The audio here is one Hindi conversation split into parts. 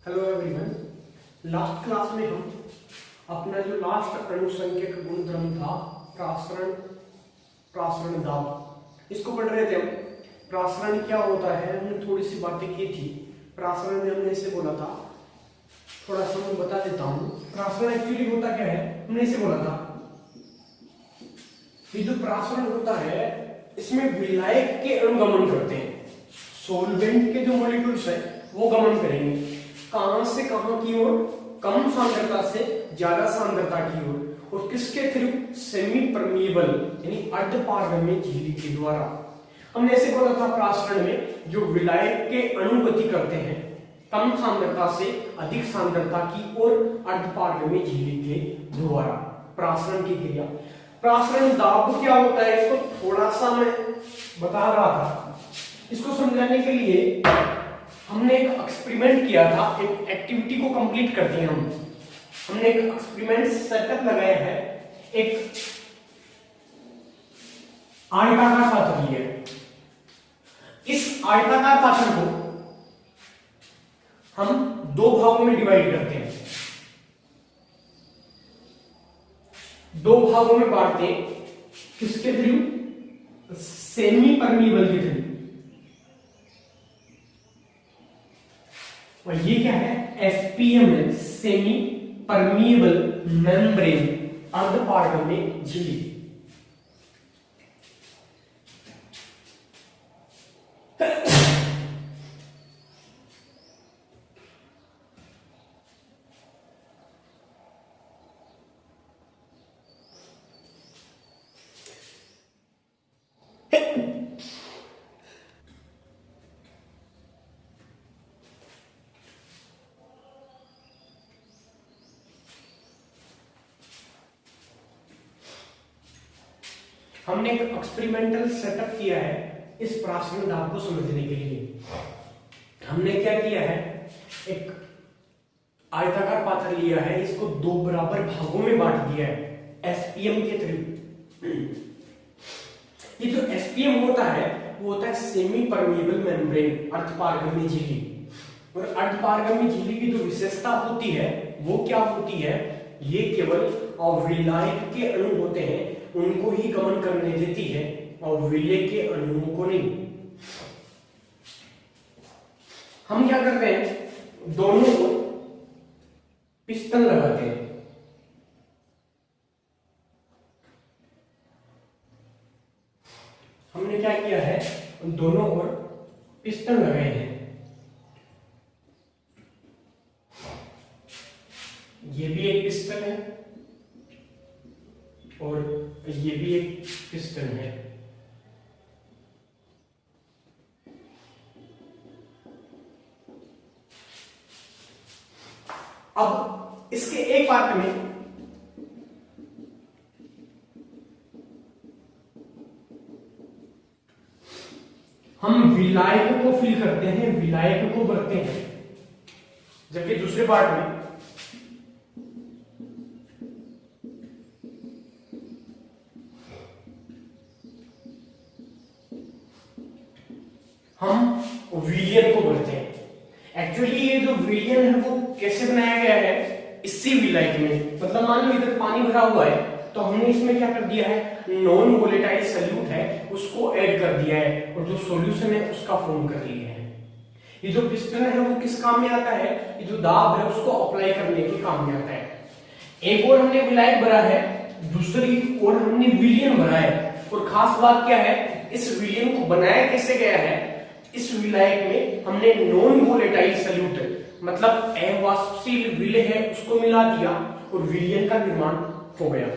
Hello everyone. लास्ट क्लास में हम अपना जो लास्ट अणुसंख्यक गुणधर्म था प्रासरण दाब, इसको पढ़ रहे थे हम। प्रासरण क्या होता है हमने थोड़ी सी बातें की थी। प्रासरण में हमने इसे बोला था, थोड़ा सा मैं बता देता हूँ। प्रासरण एक्चुअली होता क्या है, हमने इसे बोला था ये जो प्रासरण होता है इसमें विलायक के अणु गमन करते हैं। सोलवेंट के जो मॉलिक्यूल्स है वो गमन करेंगे कहां से कहां की ओर, कम सांद्रता से ज्यादा सांद्रता की ओर, और किसके थ्रू, सेमी परमिएबल यानी अर्धपारगम्य झिल्ली के द्वारा। हमने ऐसे बोला था प्रासरण में जो विलायक के अणु गति करते हैं कम सांद्रता से अधिक सांद्रता की ओर अर्धपारगम्य झिल्ली के द्वारा। प्रासरण की क्रिया, प्रासरण दाब क्या होता है इसको थोड़ा सा मैं बता रहा था। इसको समझाने के लिए हमने एक एक्सपेरिमेंट किया था, एक एक्टिविटी को कंप्लीट करते हैं हमने एक एक्सपेरिमेंट सेटअप लगाया है। एक आयताकार पात्र लिया है। इस आयताकार पात्र को हम दो भागों में डिवाइड करते हैं, दो भागों में बांटते हैं। किसके थ्रू? सेमी परमिएबल के थ्रू। और ये क्या है? एसपीएम है, सेमी परमिएबल मेम्ब्रेन अर्धपारगम्य झिल्ली। हमने एक एक्सपेरिमेंटल सेटअप किया है इस प्रासरण दाब को समझने के लिए। हमने क्या किया है, एक आयताकार पात्र लिया है, इसको दो बराबर भागों में बांट दिया है एसपीएम के थ्रू। ये जो एसपीएम होता है वो होता है सेमी परमिएबल मेम्ब्रेन अर्धपारगम्य झिल्ली। और अर्धपारगम्य झिल्ली की जो विशेषता होती है वो क्या होती है, ये केवल विलायक के अणु होते हैं उनको ही गमन करने देती है और विलय के अणुओं को नहीं। हम क्या करते हैं, दोनों को पिस्टन लगाते हैं। हमने क्या किया है, दोनों ओर पिस्टन लगाए हैं। ये भी एक पिस्टन है और ये भी एक पिस्टन है। अब इसके एक पार्ट में हम विलायक को फिल करते हैं, विलायक को भरते हैं, जबकि दूसरे पार्ट में हम विलियन को भरते हैं। एक्चुअली ये जो विलियन है वो कैसे बनाया गया है, इसी विलायक में। मतलब मान लो इधर पानी भरा हुआ है तो हमने इसमें क्या कर दिया है, नॉन वोलेटाइल सॉल्यूट है उसको ऐड कर दिया है और जो सॉल्यूशन है उसका फॉर्म कर लिया है। ये जो पिस्टन है वो किस काम में आता है, ये जो दाब है उसको अप्लाई करने के काम में आता है। एक और हमने विलायक भरा है, दूसरी ओर हमने विलियन भरा है। और खास बात क्या है, इस विलियन को बनाया कैसे गया है, इस विलायक में हमने नॉन वोलेटाइल सॉल्यूट मतलब अवाष्पशील विलय है उसको मिला दिया और विलियन का निर्माण हो गया।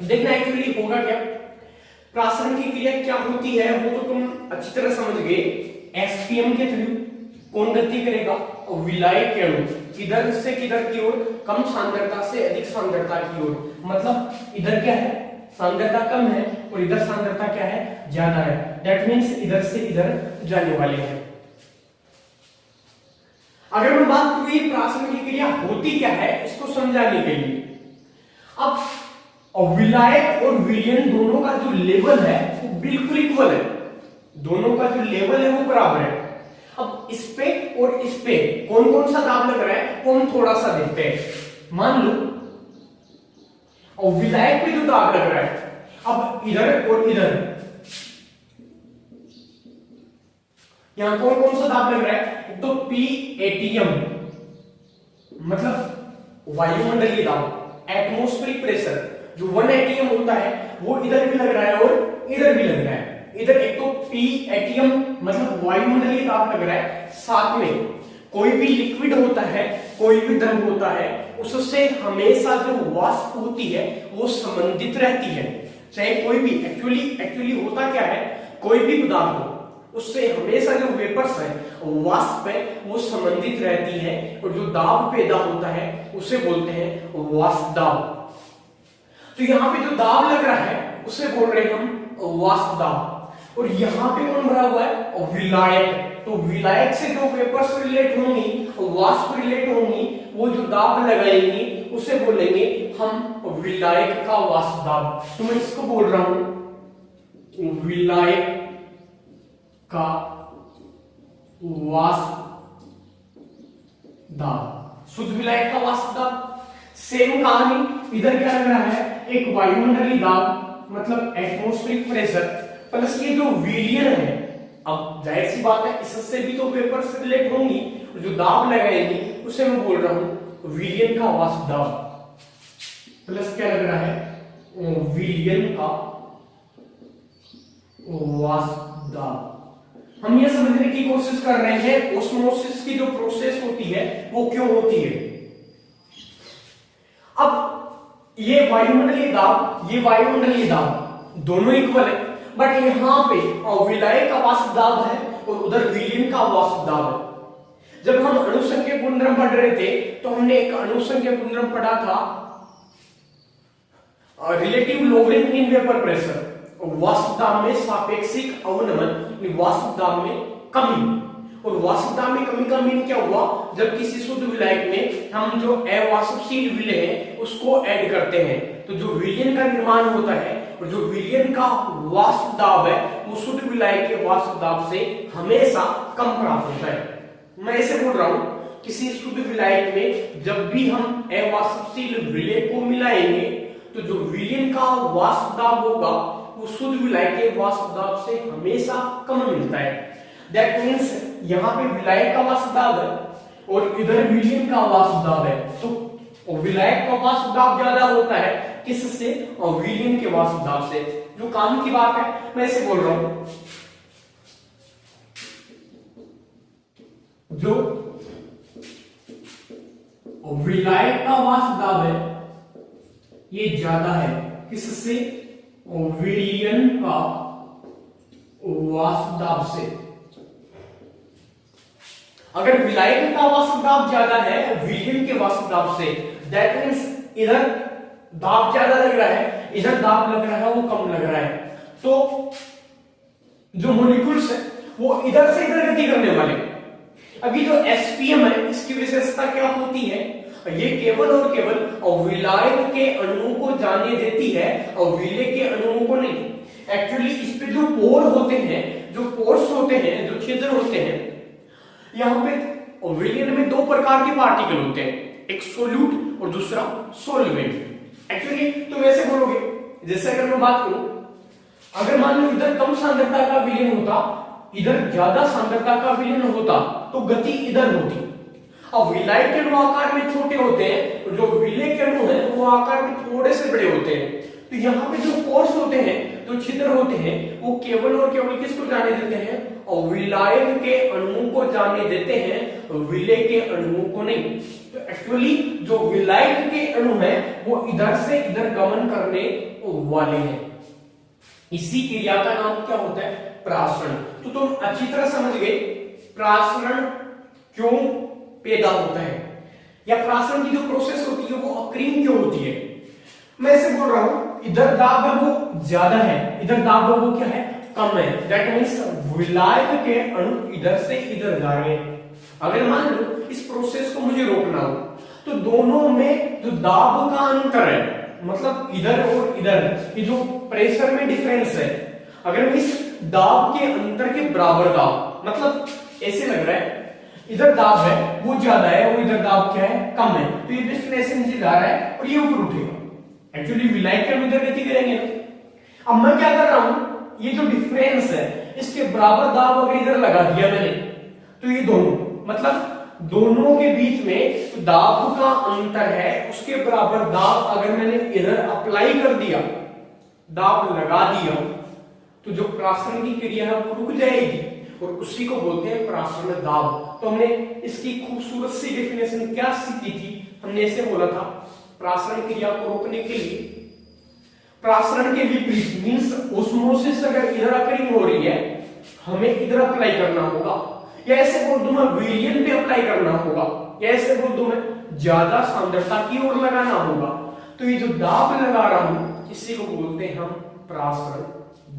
देखना एक्चुअली होगा क्या, प्रासरण की क्रिया क्या होती है वो तो तुम अच्छी तरह समझ गए। एसपीएम के थ्रू कौन गति करेगा, और विलायक के अणु किधर से किधर की ओर, कम सांद्रता से अधिक सांद्रता की ओर। मतलब इधर क्या है, सांद्रता कम है और इधर सांद्रता क्या है, ज्यादा है। दैट मींस इधर से इधर जाने वाले हैं। अगर मैं बात करूं प्रासरण की क्रिया होती क्या है इसको समझाने के लिए, अब विलायक और विलियन दोनों का जो लेवल है वो बिल्कुल इक्वल है, दोनों का जो लेवल है वो बराबर है। अब इस पे और इस पे कौन कौन सा दाब लग रहा है वो हम थोड़ा सा देखते हैं। मान लो और विलायक पे जो दाब लग रहा है, अब इधर और इधर यहां कौन कौन सा दाब लग रहा है, तो पी एटीएम मतलब वायुमंडलीय दाब, एटमॉस्फेरिक प्रेशर जो 1 एटीएम होता है वो इधर भी लग रहा है और इधर भी लग रहा है। इधर एक तो पी एटीएम मतलब वायुमंडलीय दाब लग रहा है, साथ में कोई भी लिक्विड होता है, कोई भी द्रव होता है, उससे हमेशा जो वाष्प होती है वो संबंधित रहती है। चाहे कोई भी एक्चुअली होता क्या है, कोई भी पदार्थ हो उससे हमेशा जो वेपर्स है, वाष्प है, वो संबंधित रहती है और जो दाब पैदा होता है उसे बोलते हैं वाष्प दाब। तो यहाँ पे जो दाब लग रहा है उसे बोल रहे हैं हम वाष्प दाब। और यहाँ पे कौन भरा हुआ है, विलायक। तो विलायक से जो वेपर्स रिलेट होंगी, वाष्प रिलेट होंगी, वो जो दाब लगाएंगी उसे बोलेंगे हम विलायक का वाष्प दाब। तो मैं इसको बोल रहा हूं विलायक का वाष्प दाब, शुद्ध विलायक का वाष्प दाब। सेम कहानी इधर क्या लग रहा है, एक वायुमंडलीय दाब मतलब एटमॉस्फेरिक प्रेशर प्लस ये जो विलियन है। अब जाहिर सी बात है इससे भी तो वेपर से रिलेट होंगी, जो दाब लगाएंगी उसे मैं बोल रहा हूं विलियन का वाष्प दाब प्लस क्या लग रहा है, विलियन का वाष्प दाब। हम ये समझने की कोशिश कर रहे हैं ओस्मोसिस की जो प्रोसेस होती है वो क्यों होती है। अब ये वायुमंडलीय दाब दोनों इक्वल है, बट यहां पे विलायक का वाष्प दाब है और उधर विलियन का वाष्प दाब है। जब हम अणुसंख्यक गुणधर्म पढ़ रहे थे तो हमने एक अणुसंख्यक गुणधर्म पढ़ा था relative logarithm in vapour pressure, वाष्प दाब में सापेक्षिक अवनमन, वाष्प दाब में कमी। और वाष्प दाब में कमी का मीन क्या हुआ, जब किसी शुद्ध विलायक में हम जो अवाष्पशील विलय है उसको ऐड करते हैं तो जो विलयन का निर्माण होता है और जो विलयन का वाष्प दाब है वो शुद्ध विलायक के वाष्प दाब से हमेशा कम प्राप्त होता है। मैं ऐसे बोल रहा हूं किसी शुद्ध विलायक में जब भी हम अवाष्पशील विलय को मिलाएंगे तो जो विलयन का वाष्प दाब होगा वो शुद्ध विलायक के वाष्प दाब से हमेशा कम मिलता है। दैट मींस यहाँ पे विलायक का वाष्प दाब है और इधर विलयन का वाष्प दाब है, तो विलायक का वाष्प दाब ज्यादा होता है किससे, और विलयन के वाष्प दाब से। जो काम की बात है मैं ऐसे बोल रहा हूं, जो विलायक का वाष्प दाब है ये ज्यादा है किससे, विलयन का वाष्प दाब से। अगर विलायक का वाष्प दाब ज्यादा है विलयन के वाष्प दाब से, दैट मींस इधर दाब ज्यादा लग रहा है, इधर दाब लग रहा है वो कम लग रहा है, तो जो मॉलिक्यूल्स है वो इधर से इधर गति करने वाले। अभी जो एसपीएम है इसकी विशेषता क्या होती है, ये केवल और केवल विलायक के अणुओं को जाने देती है और विलय के अणुओं को नहीं। एक्चुअली इस पे जो पोर होते हैं, जो पोर्स होते हैं, जो छिद्र होते हैं, यहाँ पे विलयन में दो प्रकार के पार्टिकल होते हैं, एक सोल्यूट और दूसरा सोलवेंट। एक्चुअली तुम ऐसे बोलोगे, जैसे अगर मैं बात करूं, अगर मान लो इधर कम सांद्रता का विलयन होता, इधर ज्यादा सांद्रता का विलयन होता तो गति इधर होती। अब विलायक के अणु आकार में छोटे होते हैं और जो विलय के अणु हैं वो आकार में थोड़े से बड़े होते हैं। तो यहाँ पे जो पोर्स होते हैं, जो छिद्र होते हैं, वो केवल और केवल किसको जाने देते हैं, और विलायक के अणुओं को जाने देते हैं, विलय के अणुओं को नहीं। तो एक्चुअली जो विलायक के अणु हैं वो इधर से इधर गमन करने वाले हैं। इसी क्रिया का नाम क्या होता है, प्रासरण। तो तुम अच्छी तरह समझ गए प्रासरण क्यों पैदा होता है, या प्रासरण की जो प्रोसेस होती है वो अक्रिम क्यों होती है। मैं ऐसे बोल रहा हूं, इधर दाब है वो ज्यादा है, इधर दाब है वो क्या है, कम है। दैट मींस विलायक के अणु इधर से इधर जा रहे हैं। अगर मान लो इस प्रोसेस को मुझे रोकना हो तो दोनों में जो दाब का अंतर है, मतलब इधर और इधर ये जो प्रेशर में डिफरेंस है, अगर मैं इस दाब के अंतर के बराबर दाब, मतलब ऐसे लग रहा है इधर दाब है वो ज्यादा है और इधर दाब क्या है, कम है, तो ये पिस्टन ऐसे नीचे जा रहा है और ये ऊपर उठेगा। एक्चुअली विलायक के हम इधर गति करेंगे ना। अब मैं क्या कर रहा हूं, ये जो डिफरेंस है इसके बराबर दाब अगर इधर लगा दिया मैंने, तो ये दोनों मतलब दोनों के बीच में तो दाब का अंतर है उसके बराबर दाब अगर मैंने इधर अप्लाई कर दिया, दाब लगा दिया, तो जो प्रासरण की क्रिया है वो रुक जाएगी और उसी को बोलते हैं प्रासरण दाब। तो हमने इसकी खूबसूरत सी डेफिनेशन क्या सीखी थी, हमने ऐसे बोला था प्रासरण क्रिया को रोकने के लिए प्रासरण के विपरीत मींस ओस्मोसिस अगर इधर अकरिंग हो रही है हमें इधर अप्लाई करना होगा, या ऐसे बोल दूं मैं विलियन पे अप्लाई करना होगा, या ऐसे बोल दूं मैं ज्यादा सांद्रता की ओर लगाना होगा। तो ये जो दाब लगा रहा हूं इसी को बोलते हैं हम प्रासरण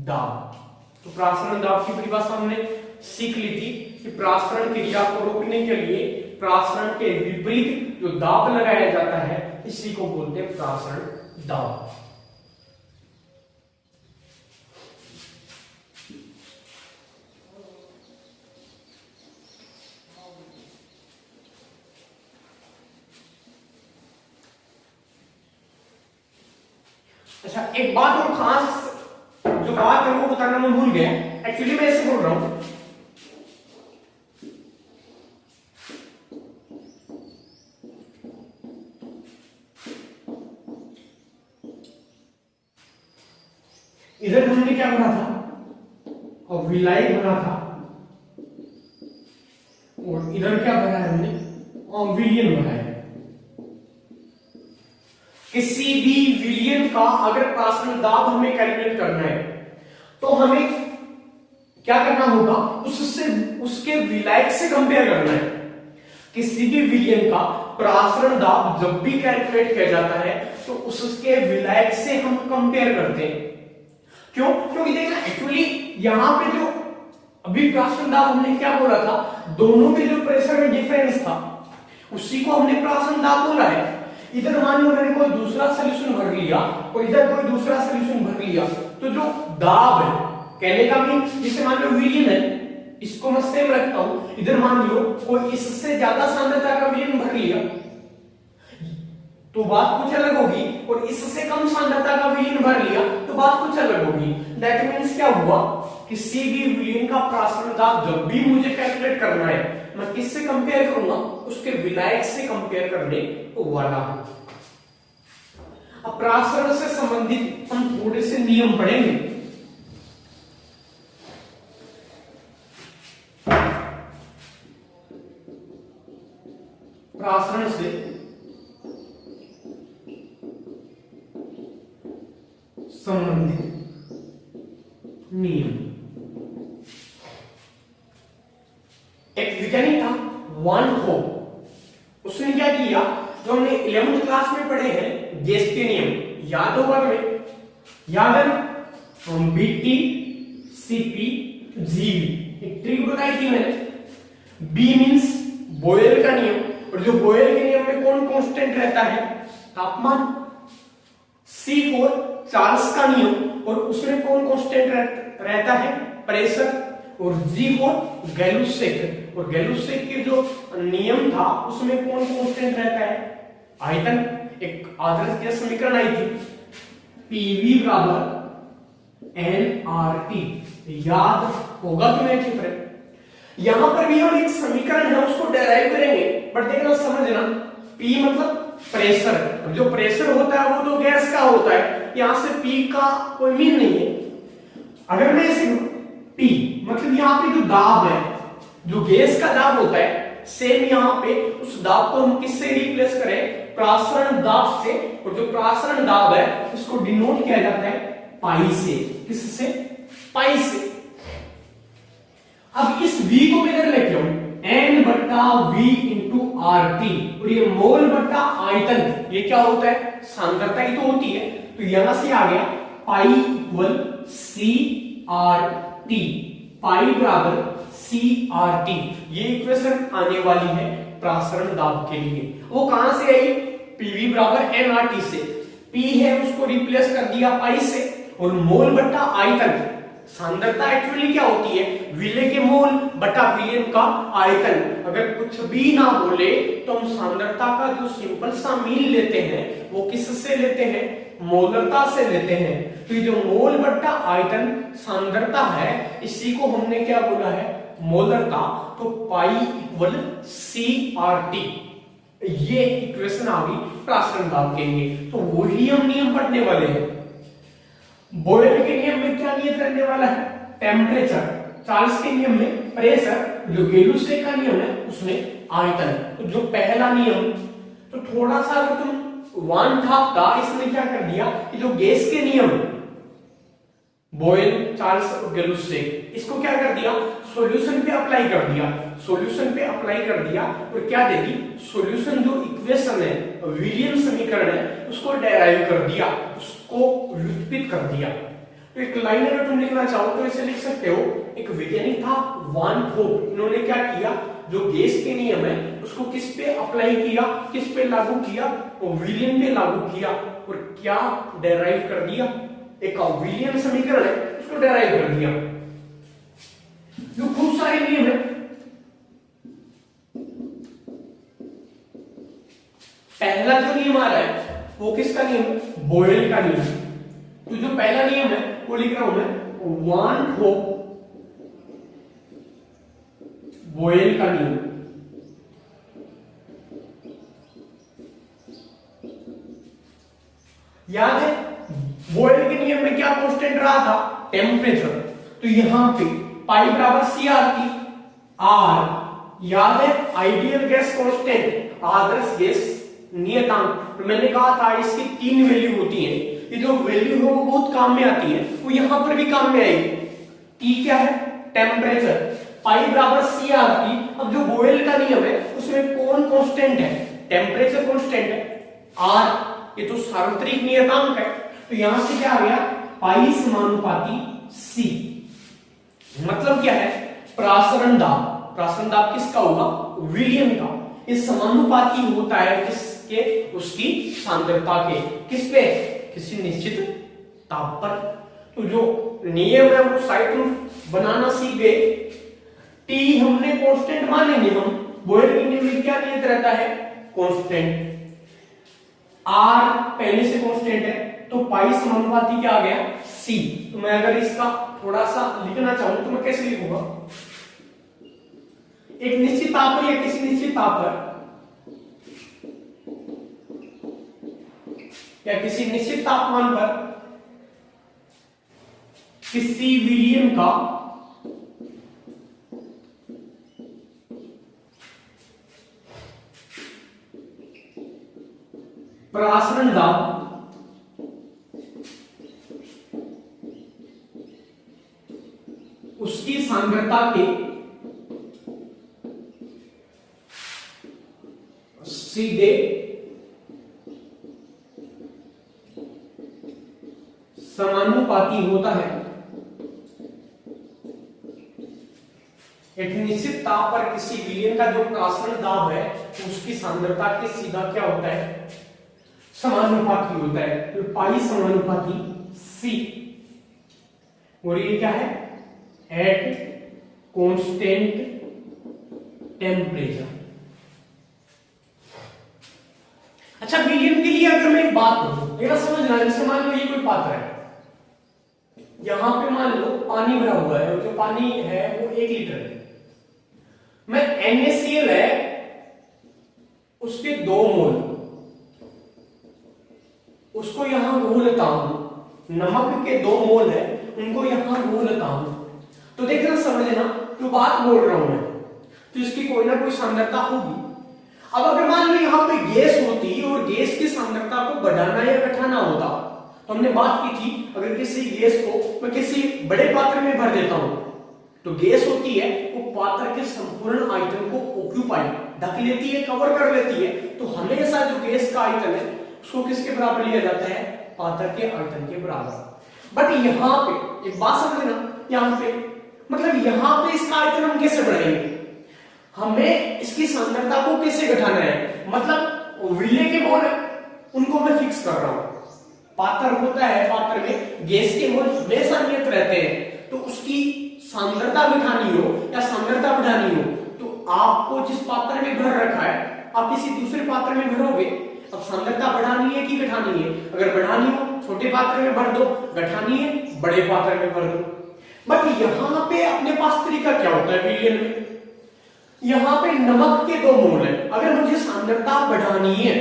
दाब। तो प्रासरण दाब की परिभाषा हमने सीख ली थी कि प्रासरण क्रिया को रोकने के लिए प्रासरण के विपरीत जो दाब लगाया जाता है इसी को बोलते हैं प्रासरण दाब। अच्छा, एक बात और खास जो बात है वो बताना मैं भूल गया। एक्चुअली मैं ऐसे बोल रहा हूं, इधर हमने क्या बना था, और विलायक बना था, और इधर क्या बना है हमने, विलियन बनाया। किसी भी विलियन का अगर प्रासरण दाब हमें कैलकुलेट करना है तो हमें क्या करना होगा, उससे उसके विलायक से कंपेयर करना है। किसी भी विलियन का प्रासरण दाब जब भी कैलकुलेट किया जाता है तो उसके विलायक से हम कंपेयर करते हैं। क्यों? क्योंकि देखना एक्चुअली यहां पे जो अभी प्रासरण दाब हमने क्या बोला था, दोनों के जो प्रेशर में डिफरेंस था उसी को हमने प्रासरण दाब बोला है। इधर मान लो मैंने कोई दूसरा सॉल्यूशन भर लिया और इधर कोई दूसरा सॉल्यूशन भर लिया, तो जो दाब है कहने का मीन, जैसे मान लो विलियन है इसको मैं सेम रखता हूं, इधर मान लो कोई इससे ज्यादा सांद्रता का विलियन भर लिया तो बात कुछ अलग होगी, और इससे कम सांद्रता का विलियन भर लिया तो बात कुछ अलग होगी। दैट मींस क्या हुआ, किसी भी विलियन का प्रासरण दाब जब भी मुझे कैलकुलेट करना है मैं किससे कंपेयर करूंगा, उसके विलायक से कंपेयर करने वाला हूं। अब प्रासरण से संबंधित हम थोड़े से नियम पढ़ेंगे। प्रासरण से संबंधित नियम। एक वैज्ञानिक था वान हो, उसने क्या किया, जो हमने 11th क्लास में पढ़े हैं गैस के नियम याद होगा तुम्हें, याद है बीटी सीपी जीवी, एक ट्रिक बताई थी मैंने। बी मींस बॉयल का नियम, और जो बॉयल के नियम में कौन कांस्टेंट रहता है, तापमान। C4 चार्ल्स का नियम, और उसमें कौन कांस्टेंट रहता है, प्रेशर। और G4 गैलुसेक, और गैलुसेक के जो नियम था उसमें कौन कांस्टेंट रहता है, आयतन। एक आदर्श गैस समीकरण आई थी PV बराबर nRT, याद होगा तुम्हें अच्छी तरह। यहां पर भी हम एक समीकरण है उसको डेराइव करेंगे, बट देखना समझना, P मतलब प्रेशर, जो प्रेशर होता है वो तो गैस का होता है, यहां से P का कोई मीन नहीं है। अगर मैं इसे P मतलब यहां पे जो दाब है, जो गैस का दाब होता है, सेम यहां पे उस दाब को हम किससे रिप्लेस करें, प्रासरण दाब से। और जो प्रासरण दाब है इसको डिनोट किया जाता है पाई से। किससे? पाई से। अब इस V को मैं इधर लेके आऊं, N बट्टा V इंटू RT, और ये मोल बट्टा आयतन, ये क्या होता है, सांद्रता ही तो होती है। तो यहां से आ गया पाई इक्वल CRT, पाई बराबर CRT, ये इक्वेशन आने वाली है प्रासरण दाब के लिए। वो कहां से आई, PV बराबर nRT से। P है उसको रिप्लेस कर दिया पाई से, और मोल बट्टा आयतन सांद्रता एक्चुअली क्या होती है, विलेय के मोल बटा विलयन का आयतन। अगर कुछ भी ना बोले तो हम सांद्रता का जो सिंपल सा मीन लेते हैं वो किससे लेते हैं, मोलरता से लेते हैं। तो ये जो मोल बटा आयतन सांद्रता है, इसी को हमने क्या बोला है, मोलरता। तो पाई इक्वल CRT, ये इक्वेशन आ गई प्रासरण दाब के लिए। तो वही हम नियम पढ़ने वाले हैं। बॉयल के नियम में क्या नियत रहने वाला है, टेम्परेचर। चार्ल्स के नियम में प्रेशर। जो गेलुसे का नियम है उसमें आयतन। तो जो पहला नियम, तो थोड़ा सा अगर तुम वन था, इसने क्या कर दिया कि जो गैस के नियम, बॉयल, चार्ल्स और गेलुसे, इसको क्या कर दिया, सॉल्यूशन पे अप्लाई कर दिया। सॉल्यूशन पे अप्लाई कर दिया और क्या देगी, सॉल्यूशन जो इक्वेशन है, विलियन समीकरण है, उसको डेराइव कर दिया, उसको व्युत्पत्ति कर दिया। तो एक लाइन अगर तुम लिखना चाहो तो ऐसे लिख सकते हो, एक वैज्ञानिक था वान कोक, इन्होंने क्या किया, जो गैस के नियम है उसको किस पे अप्लाई किया, किस पे लागू किया, वो विलियन पे लागू किया और क्या डेराइव कर दिया, एक विलियन समीकरण है उसको डेराइव कर दिया। जो खूब सारे नियम है, पहला जो नियम आ रहा है वो किसका नियम है, बॉयल का नियम। तो जो पहला नियम है वो लिख रहा हूं मैं, वान कोक बॉयल का नियम। याद है बॉयल के नियम में क्या कांस्टेंट रहा था, टेम्परेचर। तो यहां पे पाई बराबर CRT, R याद है आइडियल गैस कांस्टेंट, आदर्श गैस नियतांक। तो मैंने कहा था इसकी 3 वैल्यू होती है, ये जो वैल्यू है वो बहुत काम में आती है, वो यहां पर भी काम में आएगी। T क्या है, टेम्परेचर, पाई बराबर CRT। अब जो बॉयल का नियम है उसमें कौन कांस्टेंट है, टेम्परेचर कांस्टेंट है, R ये तो सार्वत्रिक नियतांक है। तो यहां से क्या आ गया, पाई समानुपाती C। मतलब क्या है, प्रासरण दाब। प्रासरण दाब किसका होगा, विलियन का। ये समानुपाती होता है किसके, उसकी सांद्रता के, किस पे, किसी निश्चित ताप पर। तो जो नियम है वो साइड में बनाना सीख गए। टी हमने कांस्टेंट मानेंगे हम, बॉयल के नियम में क्या नियत रहता है, कांस्टेंट। आर पहले से कांस्टेंट है, तो पाई समानुपाती क्या आ गया, सी। तो मैं अगर इसका थोड़ा सा लिखना चाहूं तो मैं कैसे लिखूंगा, एक निश्चित ताप पर या किसी निश्चित ताप पर या किसी निश्चित तापमान पर किसी विलियन का प्रासरण दाब उसकी सांद्रता के सीधे समानुपाती होता है। एक निश्चित ताप पर किसी विलयन का जो प्रासरण दाब है उसकी सांद्रता के सीधा क्या होता है, समानुपाती होता है। तो पाई समानुपाती सी, और ये क्या है, एट कांस्टेंट टेम्परेचर। अच्छा, विलयन के लिए अगर मैं एक बात करूं, मेरा समझना, जैसे मान लो ये कोई पात्र है, यहां पे मान लो पानी भरा हुआ है और जो पानी है वो 1 लीटर है। मैं NaCl है उसके 2 मोल, उसको यहां घोल लेता हूं, नमक के 2 मोल है उनको यहां घोल लेता हूं। तो देखना, समझना जो बात बोल रहा हूं मैं, तो इसकी कोई ना कोई सांद्रता होगी। अब अगर मान लो यहाँ पे गैस होती और गैस की सांद्रता को बढ़ाना या घटाना होता, तो हमने बात की थी, अगर किसी गैस को मैं किसी बड़े पात्र में भर देता हूं तो गैस होती है वो पात्र के संपूर्ण आयतन को ऑक्यूपाई, ढक लेती है, कवर कर लेती है। तो हमेशा जो गैस का आयतन है उसको किसके बराबर लिया जाता है, पात्र के आयतन के बराबर। बट यहाँ पे एक बात समझना, यहाँ पे मतलब यहाँ पे इसका आयतन हम कैसे बढ़ाएंगे, हमें इसकी सांद्रता को कैसे घटाना है, मतलब विलय के मोल उनको मैं फिक्स कर रहा हूं। पात्र होता है, पात्र में गैस के मोल हमेशा नियत रहते हैं, तो उसकी सांद्रता घटानी हो या सांद्रता बढ़ानी हो तो आपको जिस पात्र में भर रखा है आप किसी दूसरे पात्र में भरोगे। अब सांद्रता बढ़ानी है कि घटानी है? अगर बढ़ानी हो छोटे पात्र में भर दो, घटानी है बड़े पात्र में भर दो। बट यहाँ पे अपने पास तरीका क्या होता है विलयन में, यहाँ पे नमक के 2 मोल है। अगर मुझे सांद्रता बढ़ानी है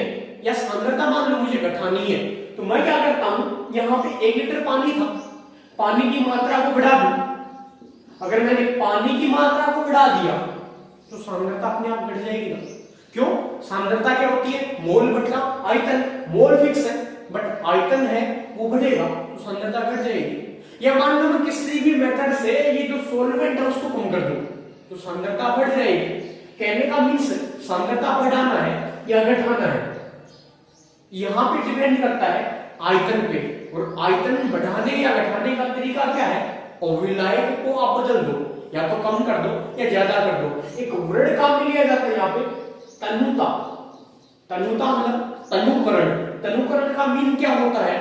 या सांद्रता मान लो मुझे घटानी है तो मैं क्या करता हूं, यहाँ पे 1 लीटर पानी था, पानी की मात्रा को बढ़ा दूं। अगर मैंने पानी की मात्रा को बढ़ा दिया तो सांद्रता अपने आप बढ़ जाएगी ना। क्यों? सांद्रता क्या होती है? मोल बटा आयतन। मोल फिक्स है बट आयतन है वो बढ़ेगा तो सांद्रता घट जाएगी। या मान लो मैं किसी भी मेथड से ये जो सॉल्वेंट है उसको कम कर दूं तो सांद्रता बढ़ जाएगी। कहने का मीन्स सांद्रता बढ़ाना है या घटाना है, यहां पे डिपेंड करता है आयतन पे। और आयतन बढ़ाने या घटाने का तरीका क्या है? और विलायक को आप बदल दो, या तो कम कर दो या ज्यादा कर दो। एक वर्ड काम लिया जाता है यहाँ पे तनुता। तनुता मतलब तनुकरण। तनुकरण का मीन क्या होता है?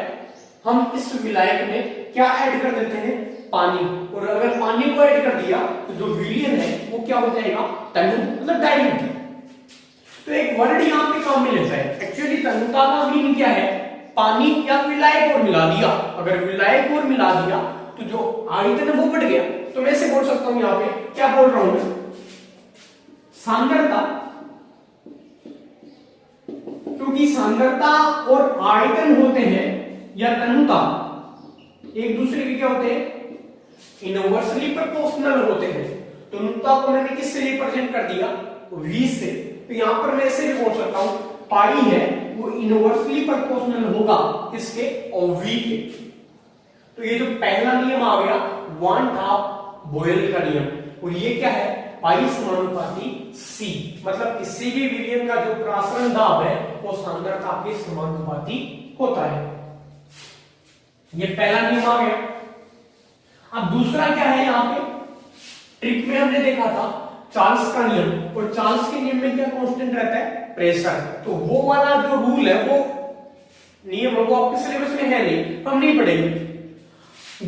हम इस विलायक में क्या ऐड कर देते हैं? पानी। और अगर पानी को ऐड कर दिया तो जो विलयन है वो क्या हो जाएगा? तनु मतलब डाइल्यूट। तो एक वर्ड यहाँ पे काम में लेता है। एक्चुअली तनुता का मीन क्या है? पानी या विलायक और मिला दिया। अगर विलायक और मिला दिया तो जो आयतन वो बढ़ गया। तो मैं ऐसे बोल सकता हूं यहाँ पे क्या बोल रहा हूं, सांद्रता, क्योंकि सांद्रता और आयतन होते हैं या तनुता एक दूसरे के क्या होते हैं? इनवर्सली प्रोपोर्शनल होते हैं। तनुता को मैंने किससे रिप्रेजेंट कर दिया? v से। तो यहां पर मैं ऐसे भी बोल सकता हूं पाई है वो इनवर्सली प्रोपोर्शनल होगा किसके? और v के। तो ये जो पहला नियम आ गया 1/2 बॉयल का नियम। और ये क्या है? पाई समानुपाती c। मतलब किसी भी विलयन का जो प्रासरण दाब है वो सांद्रता के समानुपाती होता है। ये पहला नियम आ गया। अब दूसरा क्या है? यहाँ पे ट्रिक में हमने देखा था चार्ल्स का नियम। और चार्ल्स के नियम में क्या कांस्टेंट रहता है? प्रेशर। तो वो वाला जो रूल है वो नियम है वो आपके सिलेबस में है नहीं, हम नहीं पढ़ेंगे।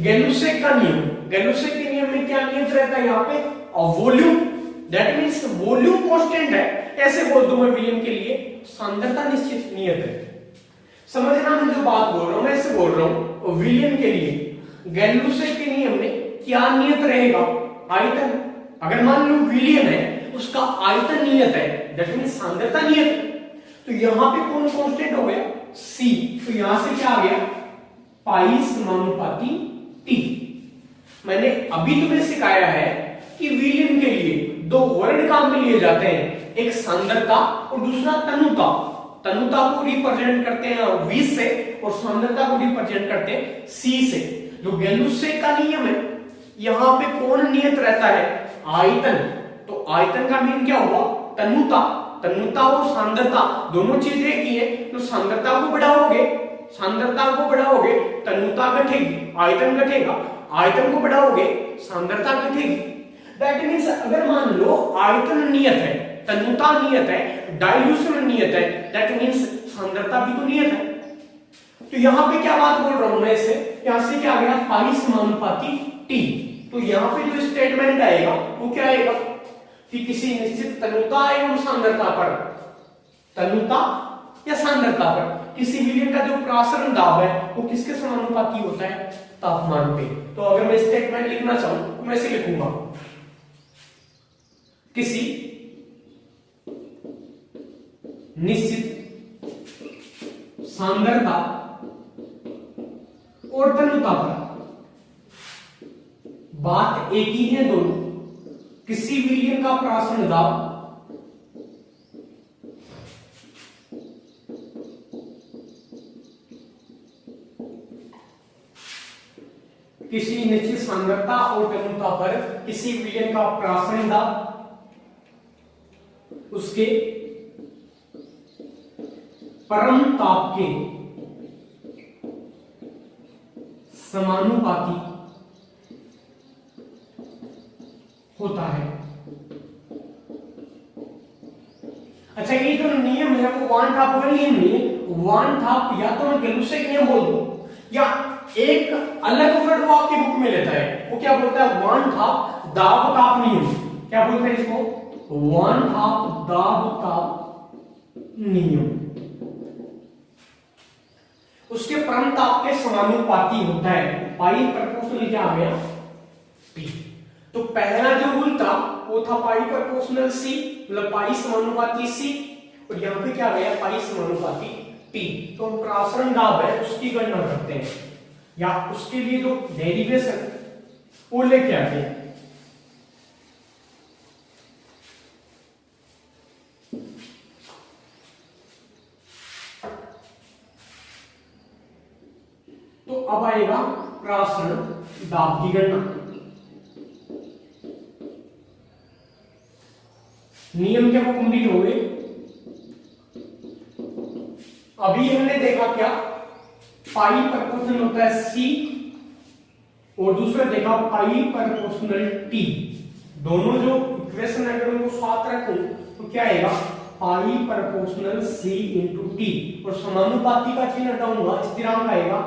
गैलुसेक का नियम। गैलुसेक के नियम में क्या नियत रहता है यहाँ पे? Volume. That means volume constant है। ऐसे बोल दूं मैं विलयन के लिए सांद्रता निश्चित नियत है। समझना मैं जो बात बोल रहा हूं, मैं ऐसे बोल रहा हूं विलयन के लिए गैलुसेक के नियम में क्या नियत रहेगा? आयतन। अगर मान लो विलयन है उसका आयतन नियत है, दैट मींस सांद्रता नियत है। तो यहां पे कौन कांस्टेंट हो गया? c। तो यहां से क्या आ गया? पाई समानुपाती t। मैंने अभी तुम्हें सिखाया है कि विलयन के लिए 2 वर्ड काम में लिए जाते हैं, एक सांद्रता और दूसरा तनुता। तनुता को रिप्रेजेंट करते हैं v से और सांद्रता को रिप्रेजेंट करते हैं c से। जो गैलुसेक का नियम है यहां पे कौन नियत रहता है? आयतन। तो आयतन का मीन क्या हुआ? तनुता। तनुता और सांद्रता दोनों चीजें एक ही है। तो सांद्रता को बढ़ाओगे, सांद्रता को बढ़ाओगे तनुता घटेगी, आयतन घटेगा। आयतन को बढ़ाओगे सांद्रता घटेगी। दैट मींस अगर मान लो आयतन नियत है, तनुता नियत है, डाइल्यूशन नियत है, दैट मींस सांद्रता भी तो नियत है। तो यहां पे क्या बात बोल रहा हूं मैं इसे? यहां से क्या आ गया? पाई समानुपाती t। तो यहां पे जो स्टेटमेंट आएगा वो क्या आएगा कि किसी निश्चित तनुता एवं सांद्रता पर, तनुता या सांद्रता पर किसी विलयन का जो प्रासरण दाब है वो किसके समानुपाती होता है? तापमान पे। तो अगर मैं स्टेटमेंट लिखना चाहूं तो मैं इसे लिखूंगा किसी निश्चित सांद्रता और तनुता पर, बात एक ही है दोनों, किसी विलयन का प्रासरण दाब किसी निश्चित सांद्रता और तनुता पर किसी विलयन का प्रासरण दाब उसके परम ताप के समानुपाती होता है। अच्छा, ये जो नियम है वो 1/2 वाला नियम नहीं है। 1/2 या तो मैं गैलुसेक नियम बोल दूं या एक अलग वर्ड वो आपकी बुक में लेता है, वो क्या बोलता है, 1/2 दाब ताप नियम। क्या बोलते हैं इसको, 1/2 दाब ताप नियम। उसके परम ताप के समानुपाती होता है। पाई प्रोपोर्शनल क्या आ गया, पी। तो पहला जो रूल था वो था पाई प्रोपोर्शनल सी, मतलब पाई समानुपाती सी, और यहां पे क्या आ गया, पाई समानुपाती पी। तो हम प्रासरण दाब है उसकी गणना करते हैं, या उसके लिए जो डेरिवेशन वो लेके आते हैं। तो अब आएगा प्रासरण दाब की गणना। नियम क्या वो कंप्लीट हो गए। अभी हमने देखा क्या, पाई प्रोपोर्शनल होता है सी, और दूसरा देखा पाई प्रोपोर्शनल टी। दोनों जो इक्वेशन है अगर उनको साथ रखूं तो क्या आएगा, pi proportional C into T, और समानुपाती का चिन्ह हटाऊंगा, स्थिरांक आएगा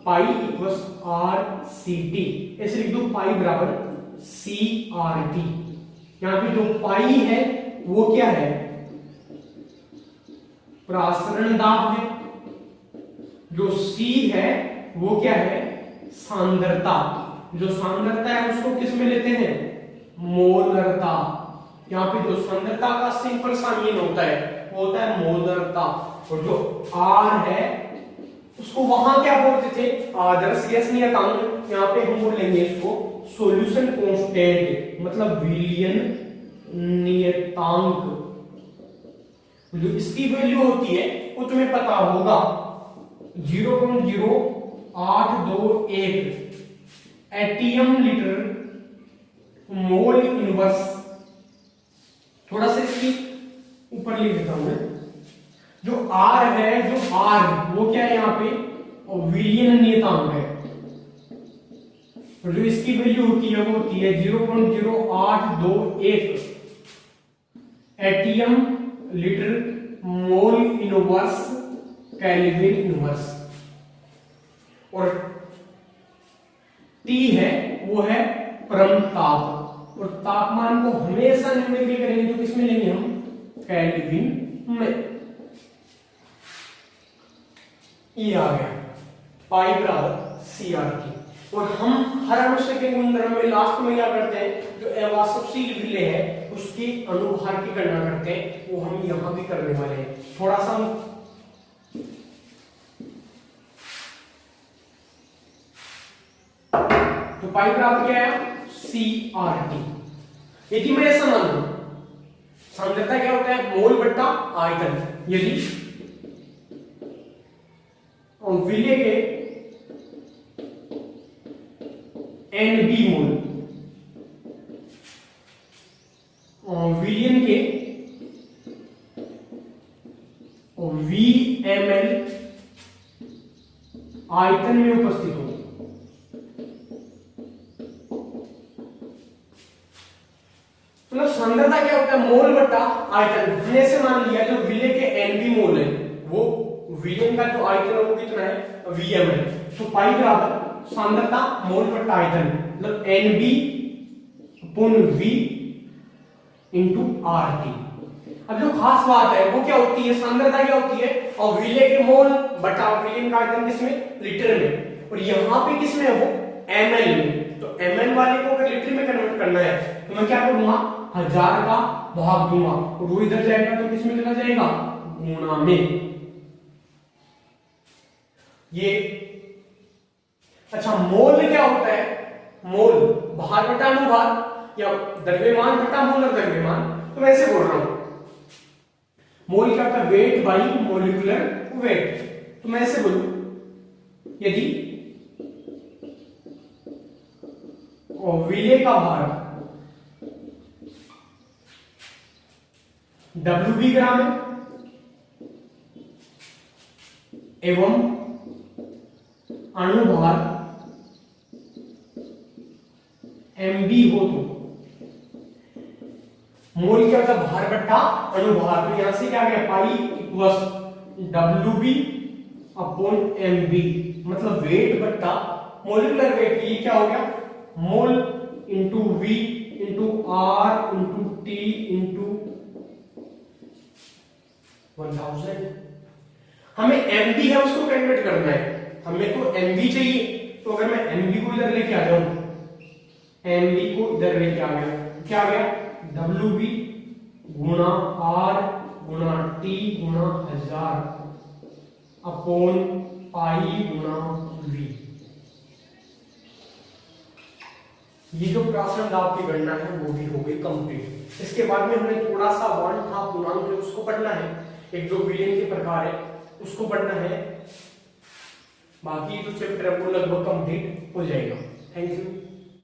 pi equals R C T. ऐसे लिख दो, पाई बराबर सी आर टी। यहां पे जो पाई है वो क्या है, प्रासरण दाब है, जो सी है वो क्या है, सांद्रता। जो सांद्रता है उसको किस में लेते हैं, मोलरता। यहाँ पे जो सांद्रता का सिंपल सा मीन होता है वो होता है मोलरता, और जो आर है उसको वहां क्या बोलते थे, आदर्श गैस नियतांक। यहाँ पे हम बोल लेंगे इसको सॉल्यूशन कांस्टेंट, मतलब विलियन नियतांक। जो इसकी वैल्यू होती है वो तुम्हें पता होगा, 0.0821 एटीएम लीटर मोल इनवर्स। थोड़ा सा इसकी ऊपर लिख देता हूं मैं। जो आर है, जो आर वो क्या है यहाँ पे, और विलियन नियतांक है, और जो इसकी वैल्यू होती है वो होती है 0.0821 ATM litre mole inverse kelvin inverse. और टी है वो है परम ताप, और तापमान को हमेशा न्यूमेरिकल करेंगे तो किसमें लेंगे हम, केल्विन में। ये आ गया पाई बराबर सी आर टी। और हम हर अनुष्य के गुणधर्म में लास्ट में क्या करते हैं, जो अवाष्पशील विलेय है उसके अनुभार की गणना करते हैं, वो हम यहां भी करने वाले हैं। थोड़ा सा तो पाई बराबर क्या है, सी आर टी। यदि मैं ऐसा मान लूं, सांद्रता क्या होता है, मोल बट्टा आयतन। यदि विलेय के NB मोल, विलियन के VML आयतन में उपस्थित हो, मतलब सांद्रता क्या होता है, मोल बट्टा आयतन। हमने से मान लिया जो विलेय के NB मोल है, वो विलियन का जो आयतन है वो कितना है, VML। तो पाई बराबर सांद्रता मोल बट्टा आयतन, मतलब NB upon V into RT। अब जो खास बात है वो क्या होती है, सांद्रता क्या होती है, और विलेय के मोल बटा विलियन का आयतन किसमें, लीटर में, और यहां पे किसमें है वो, ml में। तो ml वाले को अगर लीटर में कन्वर्ट करना है तो मैं क्या करूंगा, 1000 का भाग दूंगा, और वो इधर जाएगा तो किसमें चला जाएगा, गुणा में। ये अच्छा, मोल क्या होता है, मोल भार बटा अनुभार, या द्रव्यमान बटा मोलर द्रव्यमान। तो मैं ऐसे बोल रहा हूं, मोल क्या होता है, वेट बाई मोलिकुलर वेट। तो मैं ऐसे बोलूं, यदि विलेय का भार WB ग्राम है एवं अणुभार MB हो, तो मोल क्या होता है, भार बट्टा अणुभार। तो यहां से क्या आ गया, pi equals WB upon MB, मतलब वेट बट्टा मोलिकुलर वेट। ये क्या हो गया, mole into V into R into T into 1000। हमें एमबी है उसको कन्वर्ट करना है, हमें तो एमबी चाहिए। तो अगर मैं एमबी को इधर लेके आ जाऊं, एमबी को इधर लेके आ गया, क्या आ गया, डब्ल्यू बी गुणा आर गुणा टी गुणा 1000 अपॉन पाई गुणा वी। ये जो प्रासंग दाब की गणना है वो भी हो गई कंप्लीट। इसके बाद में हमें थोड़ा सा वन हाफ पूर्णांक है उसको पढ़ना है, एक जो विलयन के प्रकार है उसको पढ़ना है। बाकी जो चैप्टर है वो लगभग कंप्लीट हो जाएगा। Thank you.